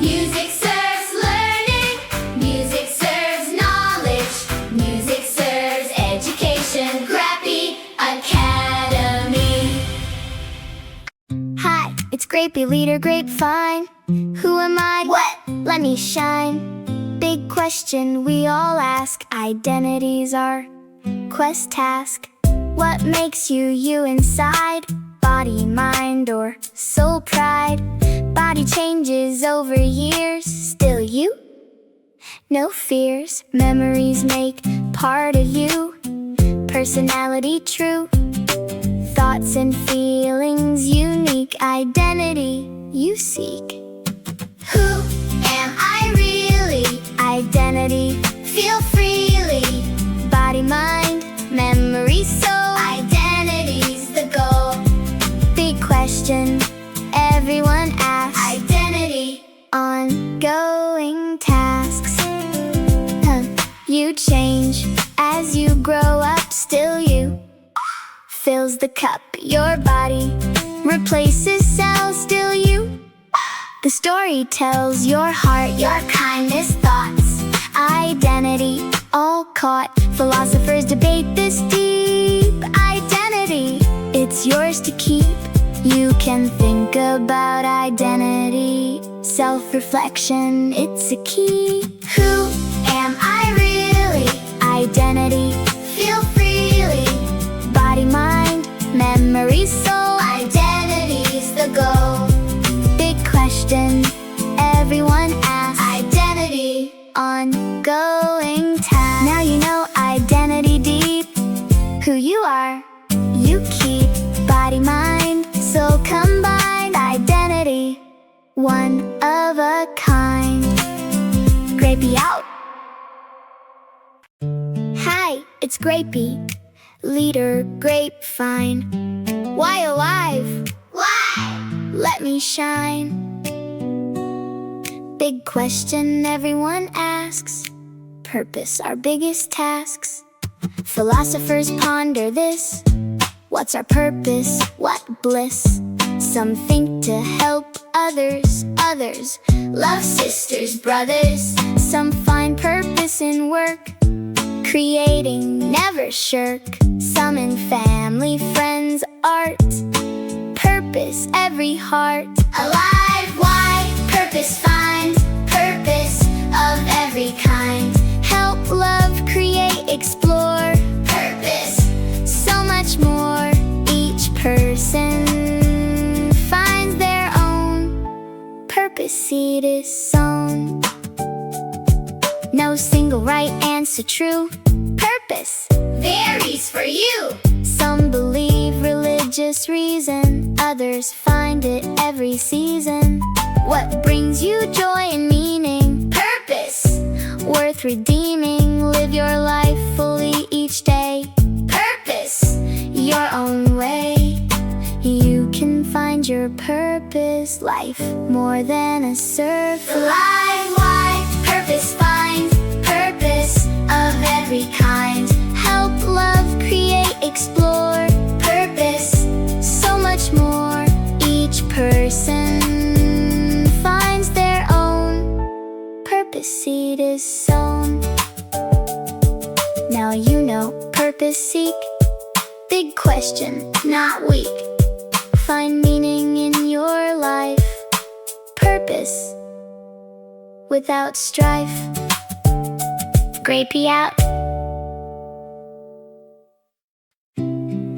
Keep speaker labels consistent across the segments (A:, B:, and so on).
A: Music serves learning. Music serves knowledge. Music serves education. Grapie Academy.
B: Hi, it's Grapie, leader grapevine. Who am I?
A: What?
B: Let me shine. Big question we all ask. Identities are quest task. What makes you you inside? Body, mind, or soul pride? Body changes over years. Still you? No fears. Memories make part of you. Personality true. Thoughts and feelings unique. Identity you seek.
A: Who am I really?
B: Identity
A: Feel freely.
B: body, mind, memory, soul.
A: Identity's the goal.
B: Big question everyone asks.
A: Identity.
B: Ongoing tasks. You change as you grow up. Still you. Fills the cup. Your body replaces cells. Still you. The story tells your heart, your kindness, thoughts. Identity all caught. Philosophers debate this deep. Identity, it's yours to keep. You can think about identity. Self-reflection, it's a key.
A: Who am I really?
B: Identity,
A: Feel freely.
B: body, mind, memory, soul.
A: Identity's the goal.
B: Big question everyone asks.
A: Identity.
B: Ongoing task. Now you know identity deep. Who you are, you keep. Body, mind, soul combined. Identity, one of a kind. Grapie out. Hi, it's Grapie, leader grapevine. Why alive?
A: Why?
B: Let me shine. Big question everyone asks. Purpose, our biggest tasks. Philosophers ponder this. What's our purpose? What bliss? Some think to help others. Others
A: Love sisters, brothers.
B: some find purpose in work. Creating, never shirk. Some in family, friends, art. Purpose, every heart.
A: Alive, why? Purpose find. Purpose of every kind.
B: Help, love, create, explore.
A: Purpose.
B: So much more. Each person finds their own purpose. Seed is sown. No single right answer true. Purpose
A: Varies for you.
B: some believe religious reason. Others find it every season. What brings you joy and meaning?
A: Purpose.
B: Worth redeeming. Live your life fully each day.
A: Purpose.
B: Your own way. You can find your purpose. Life more than a surface.
A: Alive, why? Purpose find. Purpose of every kind.
B: Help, love, create, explore.
A: Purpose.
B: So much more. Each person finds their own purpose. Seed is sown. Now you know. Purpose seek. Big question, not weak. Find meaning in your life. Purpose without strife. Grapie out.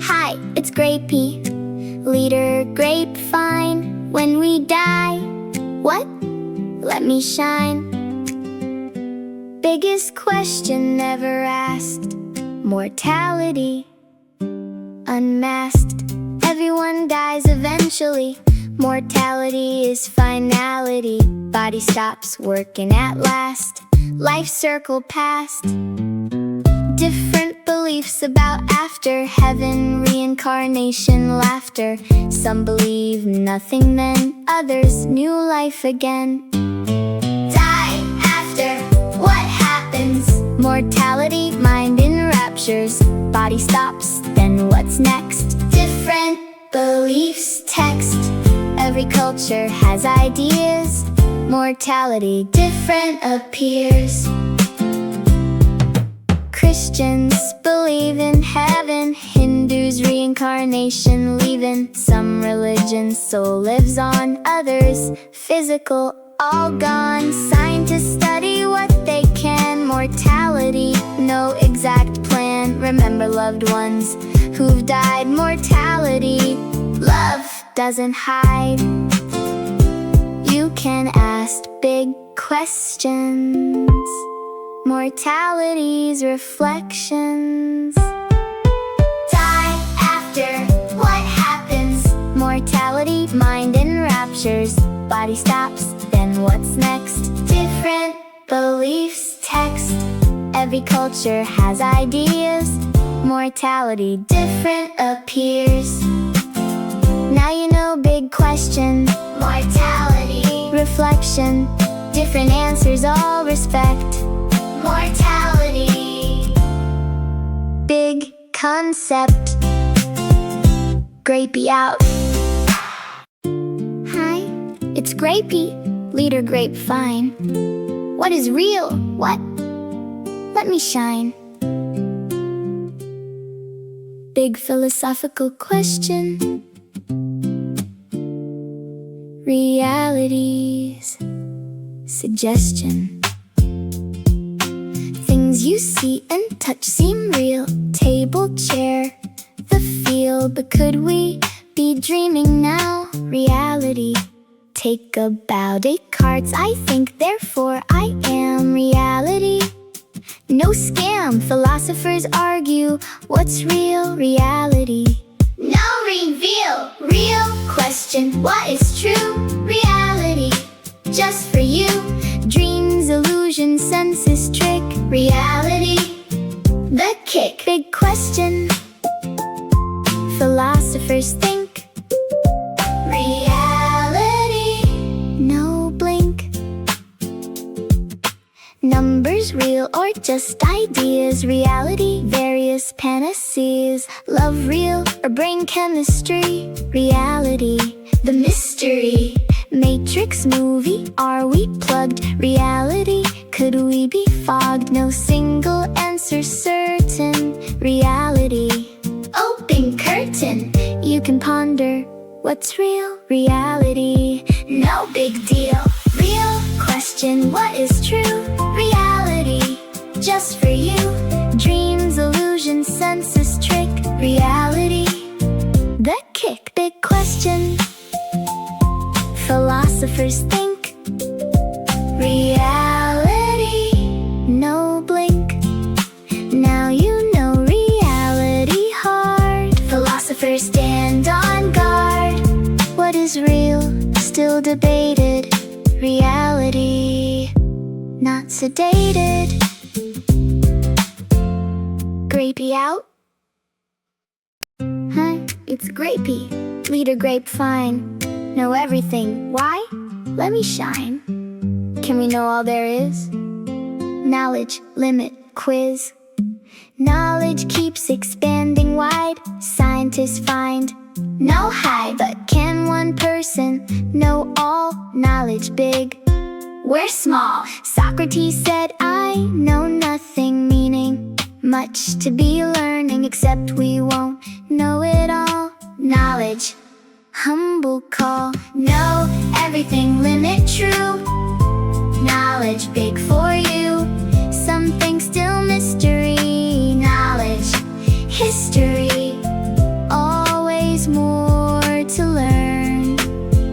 B: Hi, it's Grapie, leader grapevine. When we die, what? Let me shine. Biggest question never asked. Mortality, unmasked. Everyone dies eventually. Mortality is finality. Body stops working at last. Life circle past. Different beliefs about after. Heaven, reincarnation, laughter. Some believe nothing then. Others new life again.
A: Die after. What happens?
B: Mortality, mind enraptures. Body stops, then what's next?
A: Different beliefs.
B: Text. Every culture has ideas. Mortality, different appears. Christians believe in heaven, Hindus reincarnation leaving. Some religions soul lives on, others physical, all gone. Scientists study what they can. Mortality, no exact plan. Remember loved ones who've died. Mortality, love doesn't hide. You can ask big questions. Mortality's reflections.
A: Die after, what happens?
B: Mortality, mind enraptures. Body stops, then what's next? Different beliefs, text. Every culture has ideas. Mortality, different appears. Now you know big question.
A: Mortality,
B: Reflection, different answers, all respect.
A: mortality,
B: Big concept. Grapie out. Hi, it's Grapie, leader grapevine. What is real? What? Let me shine. Big philosophical question. Realities, suggestion. Things you see and touch seem real. Table, chair, the feel. But could we be dreaming now? Reality, take a bow. Descartes, I think, therefore I am. Reality, no scam. Philosophers argue, what's real? Reality,
A: no reveal. Real question, what is true? Reality, just for you.
B: dreams, illusion, senses trick.
A: Reality, the kick.
B: Big question, philosophers think.
A: Reality,
B: No blink. Numbers real or just ideas? Reality, various panaceas. Love real or brain chemistry? Reality,
A: the mystery.
B: Matrix movie, are we plugged? Reality, could we be fogged? No single answer certain. Reality,
A: Open curtain,
B: you can ponder, what's real? Reality,
A: no big deal.
B: real question, what is true? Reality, just for you. Dreams, illusion, senses trick. Reality, the kick. Big question, philosophers think. Reality, no blink. Now you know reality hard. Philosophers stand on guard. What is real? Still debated. Reality, not sedated. Grapie out. Huh? It's Grapie, leader grapevine. Know everything. Why? Let me shine. Can we know all there is? Knowledge, limit, quiz. Knowledge keeps expanding wide. Scientists find no hide. But can one person know all? Knowledge big,
A: We're small.
B: Socrates said, I know nothing, meaning much to be learning, except we won't know it all. Knowledge, humble call.
A: Know everything, limit true. Knowledge big for you.
B: Something still mystery.
A: Knowledge,
B: History, always more to learn.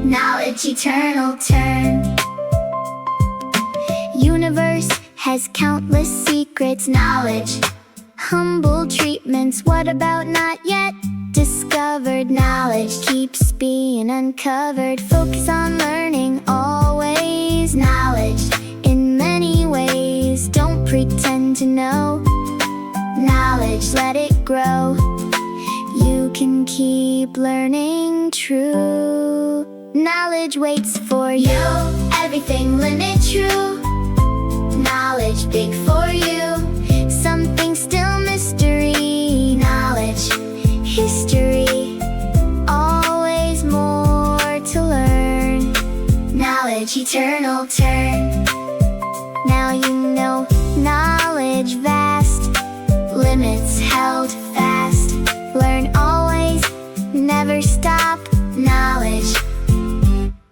A: knowledge eternal turn.
B: Universe has countless secrets.
A: Knowledge,
B: Humble treatments, what about not yet discovered? Knowledge keeps being uncovered. Focus on learning always.
A: knowledge,
B: In many ways, don't pretend to know. Knowledge, let it grow. You can keep learning true. Knowledge waits for you.
A: you. Everything limit true. Knowledge big for you.
B: Something still mystery.
A: Knowledge,
B: History, always more to learn.
A: knowledge eternal final turn.
B: Now you know knowledge vast, limits held fast. Learn always, never stop.
A: Knowledge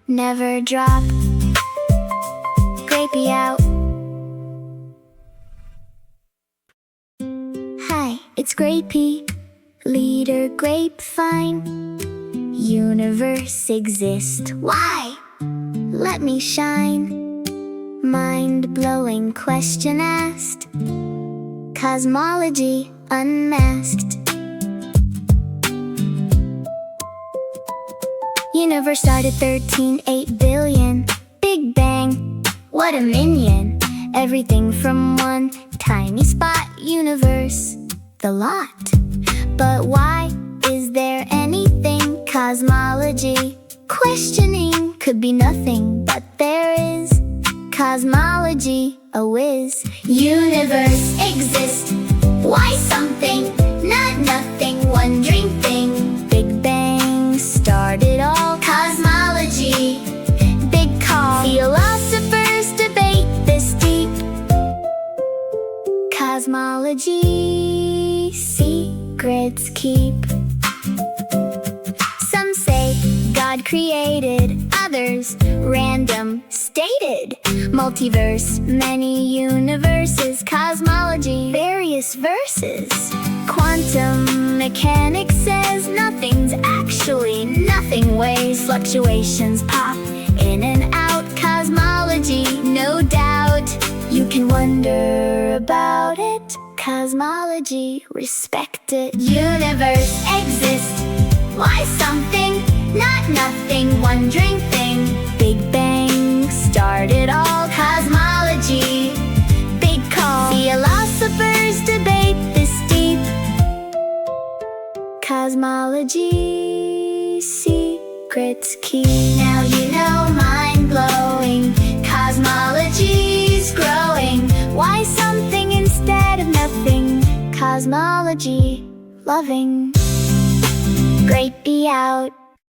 B: Never drop. Grapie out. Hi, it's Grapie, leader grapevine. Universe exists.
A: Why?
B: Let me shine. Mind-blowing question asked. Cosmology unmasked. Universe started 13.8 billion. Big Bang, what a minion. Everything from one tiny spot. Universe, the lot. But why is there anything? Cosmology questioning could be nothing, but there is cosmology, a whiz.
A: Universe exists. Why something, not nothing, wondering thing.
B: Big Bang started all.
A: Cosmology,
B: Big call. Philosophers debate this deep. Cosmology, secrets keep. Some say God created, others random stated. Multiverse, many universes. Cosmology, various verses. Quantum mechanics says nothing's actually nothing. Waves, fluctuations pop in and out. Cosmology, no doubt. You can wonder about it. Cosmology, respect it.
A: universe exists. Why something, not nothing, wondering thing.
B: Big Bang started all.
A: Cosmology,
B: Big call. Philosophers debate this deep. Cosmology, secrets key.
A: now you know, mind-blowing. Cosmology's growing.
B: Why something instead of nothing? Cosmology, loving. Grapie out.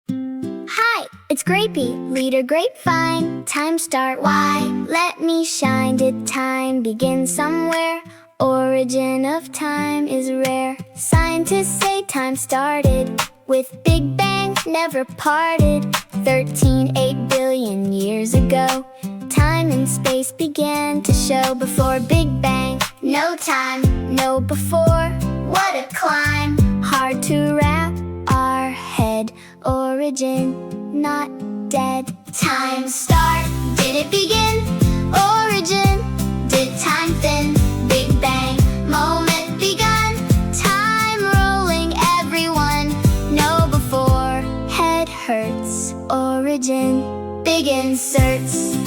B: Hi, it's Grapie, leader grapevine. Time start.
A: Why?
B: Let me shine. Did time begin somewhere? Origin of time is rare. Scientists say time started with Big Bang, never parted. 13.8 billion years ago, time and space began to show. Before Big Bang,
A: No time,
B: no before.
A: what a climb.
B: Hard to wrap our head. Origin, not dead.
A: Time start, did it begin? Origin, did time thin? Big Bang, moment begun.
B: Time rolling, everyone. No before. Head hurts. Origin,
A: Big inserts,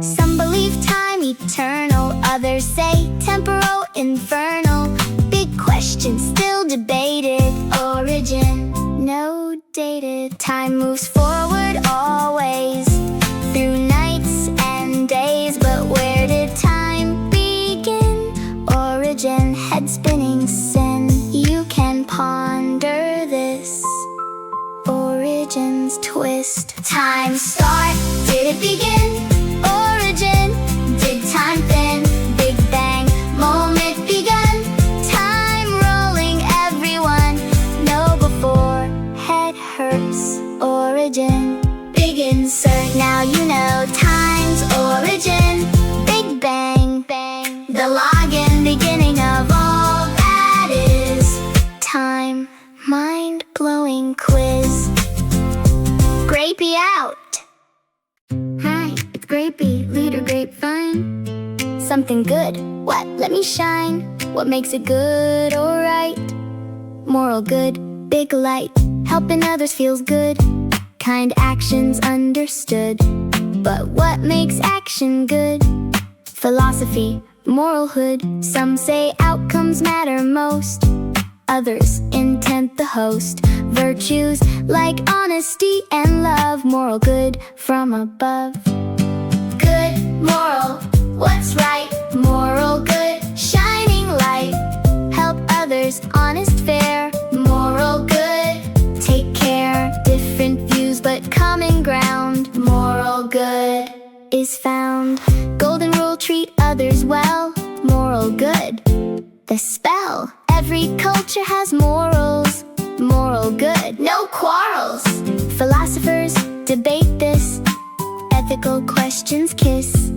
B: some believe time eternal, others say temporal, infernal. Big question still debated.
A: origin,
B: No dated. Time moves forward always, through nights and days. But where did time begin? Origin, head spinning sin. You can ponder this. Origin's twist.
A: time start, did it begin?
B: Origin,
A: Did time thin?
B: Big Bang,
A: Moment begun.
B: time rolling, everyone. No before. Head hurts. Origin,
A: Big insert,
B: now you know time's
A: origin.
B: Big Bang, bang.
A: The login,
B: Beginning of all
A: that is.
B: time. Mind-blowing quiz. Grapie out. Hi, it's Grapie, leader grapevine. Something good. What? Let me shine. What makes it good or right? Moral good, big light. Helping others feels good. Kind actions understood. But what makes action good? Philosophy, moralhood. Some say outcomes matter most. Others, intent the host. Virtues like honesty and love. Moral good from above.
A: Good, moral, what's right? Moral good, shining light.
B: Help others, honest, fair.
A: Moral good,
B: Take care, different views but common ground.
A: moral good.
B: is found. Golden rule, treat others well. Moral good, the spell. Every culture has morals. Moral good, no quarrels. Philosophers debate this. Ethical questions kiss.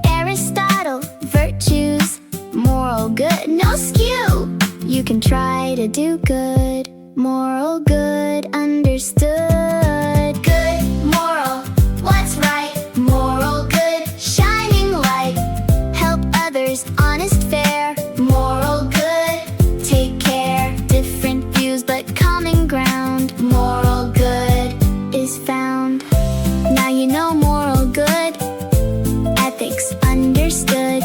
B: Aristotle, virtues. Moral good, no skew. You can try to do good. Moral good, understood. Good, moral, what's right? Moral good, shining light. Help others, honest, fair. Moral good, take care. Different views but common ground. Moral good is found. Now you know moral good. Ethics understood.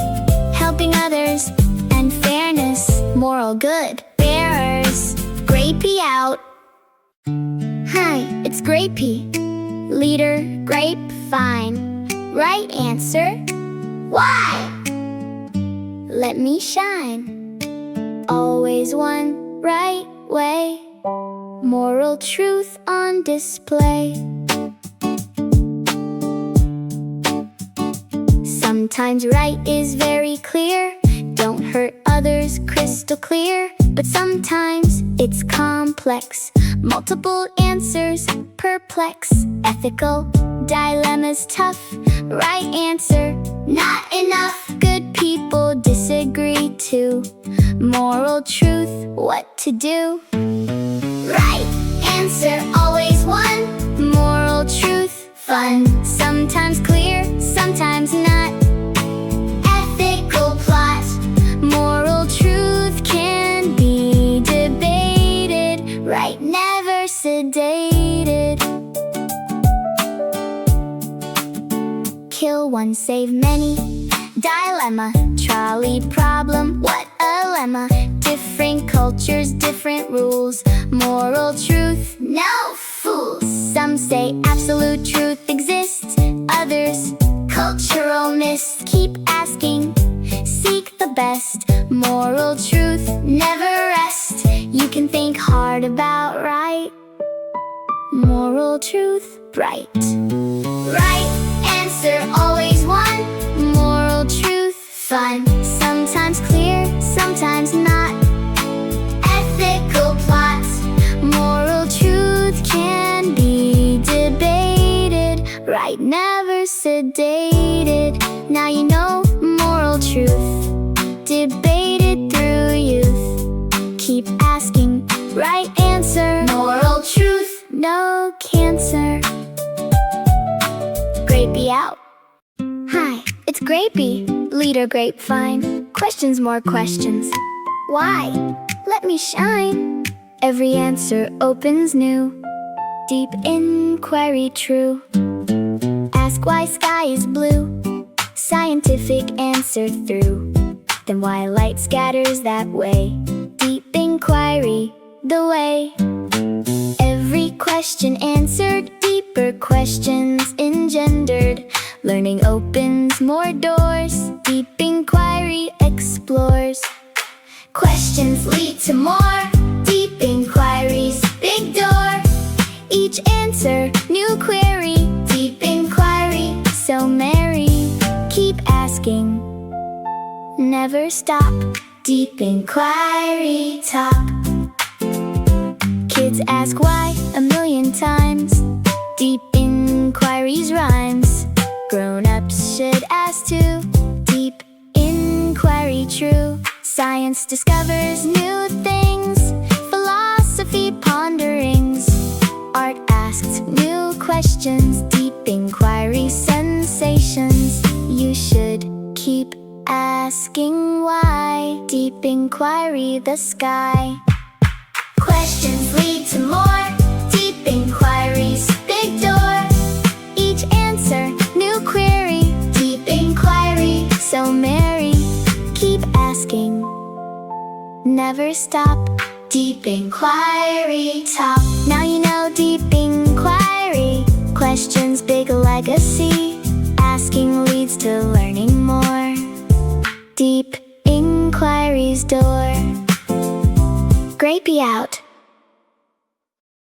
B: Helping others and fairness. Moral good. Bearers, grapie out. Hi, it's Grapie. Leader, grapevine. Right answer? Why? Let me shine. Always one right way. Moral truth on display. Sometimes right is very clear. Don't hurt others, crystal clear. But sometimes it's complex. Multiple answers, perplex. Ethical dilemmas tough. Right answer, not enough. Good people disagree too. Moral truth, what to do? Right answer, always one. Moral truth, fun. Sometimes clear, sometimes not. Ethical plot. Moral truth can be debated. Right, never sedated. Kill one, save many. Dilemma, trolley problem. What a lemma. Different cultures, different rules. Moral truth, no fools. Some say absolute truth exists. Others, cultural myths. Keep asking, seek the best. Moral truth, never rest. You can think hard about right. Moral truth, bright. Right answer, always one. Moral truth, fun. Sometimes clear, sometimes not. Ethical plots. Moral truth can be debated. Right, never sedated. Now you know moral truth. Debated through youth. Keep asking, right answer. Moral truth, no cancer. Grapie out. Hi, it's Grapie. Leader grapevine. Questions, more questions. Why? Let me shine. Every answer opens new. Deep inquiry true. Ask why sky is blue. Scientific answer through. Then why light scatters that way. Deep inquiry, the way. Every question answered. Deeper questions engendered. Learning opens more doors. Deep inquiry explores. Questions lead to more. Deep inquiries, big door. Each answer, new query. Deep inquiry, so merry. Keep asking, never stop. Deep inquiry top. Kids ask why a million times. Deep inquiries rhymes. Grown-ups should ask too. Deep inquiry true. Science discovers new things. Philosophy ponderings. Art asks new questions. Deep inquiry sensations. You should keep asking why. Deep inquiry the sky. Questions lead to more. Deep inquiries, big door. Each answer, new query. Deep inquiry, so merry. Keep asking, never stop. Deep inquiry top. Now you know deep inquiry. Questions, big legacy. Asking leads to learning more. Deep inquiry's door. Grapie out.